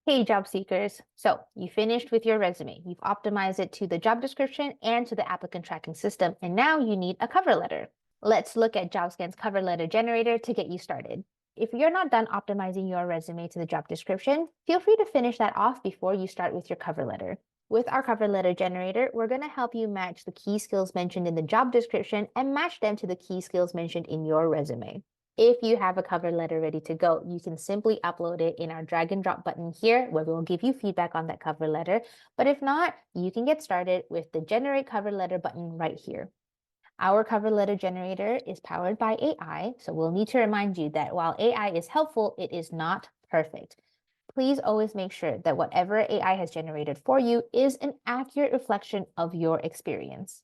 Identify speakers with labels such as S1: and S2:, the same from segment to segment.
S1: Hey, job seekers. So you finished with your resume. You've optimized it to the job description and to the applicant tracking system, and now you need a cover letter. Let's look at Jobscan's cover letter generator to get you started. If you're not done optimizing your resume to the job description, feel free to finish that off before you start with your cover letter. With our cover letter generator, we're going to help you match the key skills mentioned in the job description and match them to the key skills mentioned in your resume. If you have a cover letter ready to go, you can simply upload it in our drag and drop button here, where we'll give you feedback on that cover letter. But if not, you can get started with the generate cover letter button right here. Our cover letter generator is powered by AI, so we'll need to remind you that while AI is helpful, it is not perfect. Please always make sure that whatever AI has generated for you is an accurate reflection of your experience.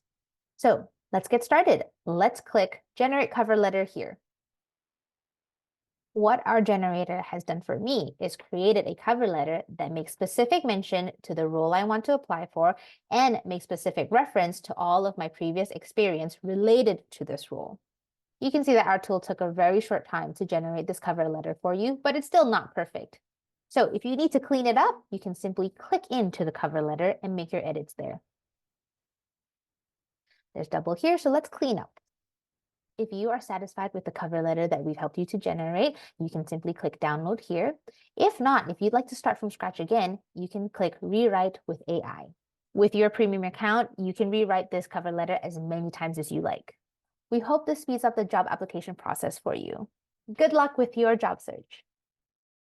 S1: So let's get started. Let's click Generate Cover Letter here. What our generator has done for me is created a cover letter that makes specific mention to the role I want to apply for and makes specific reference to all of my previous experience related to this role. You can see that our tool took a very short time to generate this cover letter for you, but it's still not perfect. So if you need to clean it up, you can simply click into the cover letter and make your edits there. There's double here, so let's clean up. If you are satisfied with the cover letter that we've helped you to generate, you can simply click download here. If not, if you'd like to start from scratch again, you can click rewrite with AI. With your premium account, you can rewrite this cover letter as many times as you like. We hope this speeds up the job application process for you. Good luck with your job search.